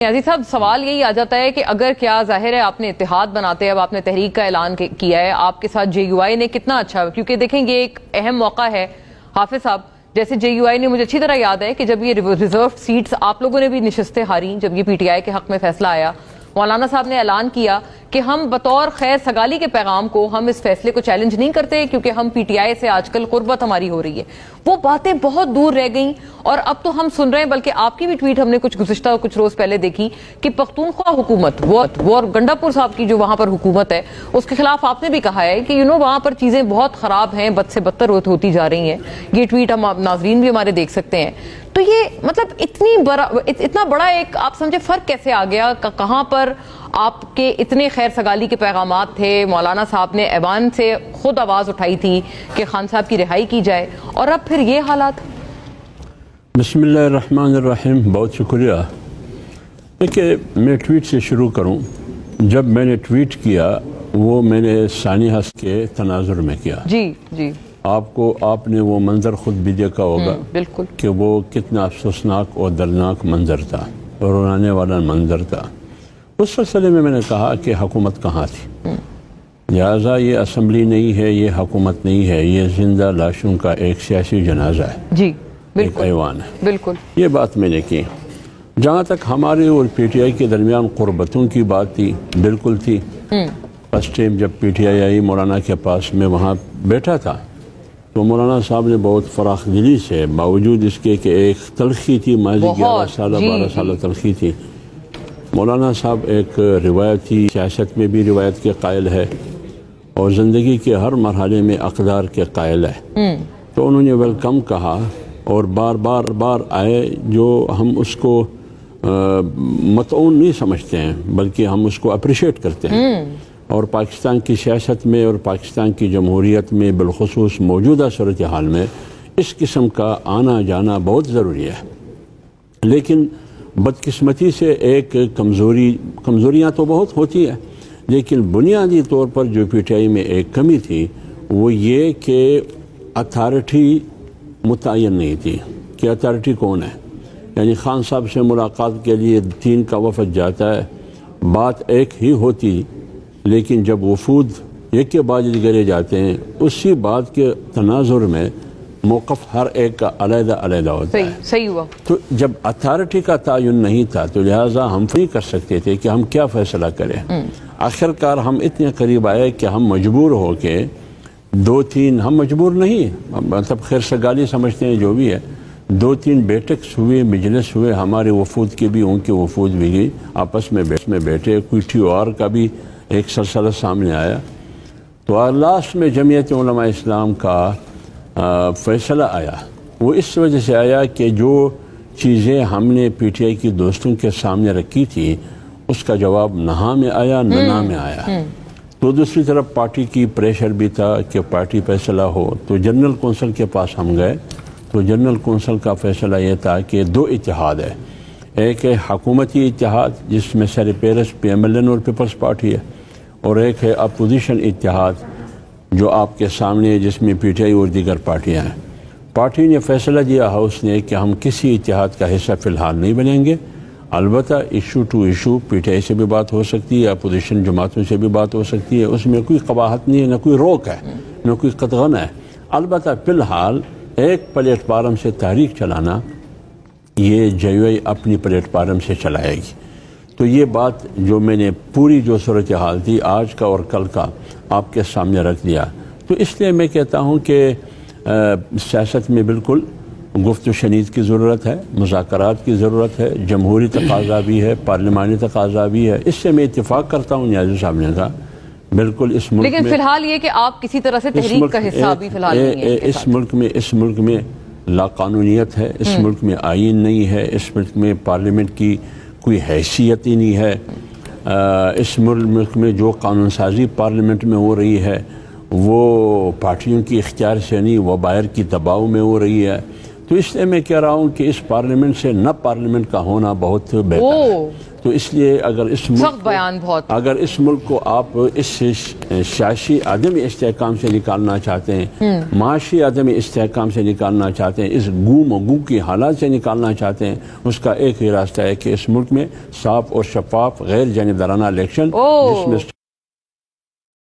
عزیز صاحب سوال یہی آ جاتا ہے کہ اگر کیا ظاہر ہے آپ نے اتحاد بناتے ہیں، اب آپ نے تحریک کا اعلان کیا ہے، آپ کے ساتھ جے یو آئی نے کتنا اچھا، کیونکہ دیکھیں یہ ایک اہم موقع ہے حافظ صاحب، جیسے جے یو آئی نے مجھے اچھی طرح یاد ہے کہ جب یہ ریزرو سیٹس آپ لوگوں نے بھی نشستیں ہاری، جب یہ پی ٹی آئی کے حق میں فیصلہ آیا، مولانا صاحب نے اعلان کیا کہ ہم بطور خیر سگالی کے پیغام کو ہم اس فیصلے کو چیلنج نہیں کرتے کیونکہ ہم پی ٹی آئی سے آج کل قربت ہماری ہو رہی ہے۔ وہ باتیں بہت دور رہ گئیں اور اب تو ہم سن رہے ہیں، بلکہ آپ کی بھی ٹویٹ ہم نے کچھ روز پہلے دیکھی کہ پختونخوا حکومت وہ اور گنڈا پور صاحب کی جو وہاں پر حکومت ہے اس کے خلاف آپ نے بھی کہا ہے کہ وہاں پر چیزیں بہت خراب ہیں، بد سے بدتر ہوتی جا رہی ہیں۔ یہ ٹویٹ ہم ناظرین بھی ہمارے دیکھ سکتے ہیں۔ تو یہ مطلب اتنا بڑا ایک آپ سمجھے فرق کیسے آ گیا؟ کہاں پر آپ کے اتنے خیر سگالی کے پیغامات تھے، مولانا صاحب نے ایوان سے خود آواز اٹھائی تھی کہ خان صاحب کی رہائی کی جائے، اور اب پھر یہ حالات؟ بسم اللہ الرحمن الرحیم، بہت شکریہ۔ دیکھیے میں ٹویٹ سے شروع کروں۔ جب میں نے ٹویٹ کیا وہ میں نے ثانی ہست کے تناظر میں کیا۔ جی آپ نے وہ منظر خود بھی دیکھا ہوگا، بالکل، کہ وہ کتنا افسوسناک اور دردناک منظر تھا اور رونے والا منظر تھا۔ اس سلسلے میں نے کہا کہ حکومت کہاں تھی، لہٰذا یہ اسمبلی نہیں ہے، یہ حکومت نہیں ہے، یہ زندہ لاشوں کا ایک سیاسی جنازہ ہے، جی ایک ایوان ہے، بالکل۔ یہ بات میں نے کی۔ جہاں تک ہمارے اور پی ٹی آئی کے درمیان قربتوں کی بات تھی، بالکل تھی۔ فرسٹ ٹائم جب پی ٹی آئی آئی مولانا کے پاس، میں وہاں بیٹھا تھا، تو مولانا صاحب نے بہت فراخ دلی سے، باوجود اس کے کہ ایک تلخی تھی، ماضی 11 سالہ 12 سالہ تلخی تھی، مولانا صاحب ایک روایتی سیاست میں بھی روایت کے قائل ہے اور زندگی کے ہر مرحلے میں اقدار کے قائل ہے۔ تو انہوں نے ویلکم کہا اور بار آئے، جو ہم اس کو مطعون نہیں سمجھتے ہیں بلکہ ہم اس کو اپریشیٹ کرتے ہیں، اور پاکستان کی سیاست میں اور پاکستان کی جمہوریت میں بالخصوص موجودہ صورتحال میں اس قسم کا آنا جانا بہت ضروری ہے۔ لیکن بدقسمتی سے ایک کمزوریاں تو بہت ہوتی ہیں، لیکن بنیادی طور پر جو پی ٹی آئی میں ایک کمی تھی وہ یہ کہ اتھارٹی متعین نہیں تھی کہ اتھارٹی کون ہے۔ یعنی خان صاحب سے ملاقات کے لیے 3 کا وفد جاتا ہے، بات ایک ہی ہوتی، لیکن جب وفود ایک کے بعد دیگرے جاتے ہیں، اسی بات کے تناظر میں موقف ہر ایک کا علیحدہ ہوتا ہے۔ صحیح ہوا۔ تو جب اتھارٹی کا تعین نہیں تھا تو لہٰذا ہم نہیں کر سکتے تھے کہ ہم کیا فیصلہ کریں۔ آخر کار ہم اتنے قریب آئے کہ ہم مجبور ہو کے 2-3، ہم مجبور نہیں، مطلب خیر سگالی سمجھتے ہیں جو بھی ہے، 2-3 بیٹھک ہوئے، مجلس ہوئے، ہمارے وفود کے بھی، ان کے وفود بھی گئی، آپس میں بیٹھے، کوئی TOR کا بھی ایک سلسلہ سامنے آیا۔ تو لاسٹ میں جمعیت علماء اسلام کا فیصلہ آیا، وہ اس وجہ سے آیا کہ جو چیزیں ہم نے پی ٹی آئی کی دوستوں کے سامنے رکھی تھی اس کا جواب نہ ہاں میں آیا نہ نہ میں آیا۔ تو دوسری طرف پارٹی کی پریشر بھی تھا کہ پارٹی فیصلہ ہو، تو جنرل کونسل کے پاس ہم گئے، تو جنرل کونسل کا فیصلہ یہ تھا کہ 2 اتحاد ہے، ایک ہے حکومتی اتحاد جس میں سر پیرس PMLN اور پیپلز پارٹی ہے، اور ایک ہے اپوزیشن اتحاد جو آپ کے سامنے ہے جس میں پی ٹی آئی اور دیگر پارٹیاں ہیں۔ پارٹی نے فیصلہ دیا ہاؤس نے کہ ہم کسی اتحاد کا حصہ فی الحال نہیں بنیں گے، البتہ issue to issue P T I سے بھی بات ہو سکتی ہے، اپوزیشن جماعتوں سے بھی بات ہو سکتی ہے، اس میں کوئی قباحت نہیں ہے، نہ کوئی روک ہے، نہ کوئی قطغن ہے۔ البتہ فی الحال ایک پلیٹ فارم سے تحریک چلانا، یہ جے یو آئی اپنی پلیٹ فارم سے چلائے گی۔ تو یہ بات جو میں نے پوری جو صورتحال تھی آج کا اور کل کا آپ کے سامنے رکھ دیا، تو اس لیے میں کہتا ہوں کہ سیاست میں بالکل گفت و شنید کی ضرورت ہے، مذاکرات کی ضرورت ہے، جمہوری تقاضا بھی ہے، پارلیمانی تقاضا بھی ہے۔ اس سے میں اتفاق کرتا ہوں نیازی صاحب نے کہا، بالکل اس ملک لیکن فی الحال یہ کہ آپ کسی طرح سے تحریک کا حصہ بھی فی الحال نہیں ہے۔ اس ملک میں لا قانونیت ہے، اس ملک میں آئین نہیں ہے، اس ملک میں پارلیمنٹ کی کوئی حیثیت ہی نہیں ہے، اس ملک میں جو قانون سازی پارلیمنٹ میں ہو رہی ہے وہ پارٹیوں کی اختیار سے نہیں، وہ باہر کی دباؤ میں ہو رہی ہے۔ تو اس لیے میں کہہ رہا ہوں کہ اس پارلیمنٹ سے نہ پارلیمنٹ کا ہونا بہت بہتر ہے. تو اس لیے اگر اس ملک کو آپ اس سیاسی عدم استحکام سے نکالنا چاہتے ہیں، معاشی عدم استحکام سے نکالنا چاہتے ہیں، اس گم و گو کی حالات سے نکالنا چاہتے ہیں، اس کا ایک ہی راستہ ہے کہ اس ملک میں صاف اور شفاف غیر جانبدارانہ الیکشن جس میں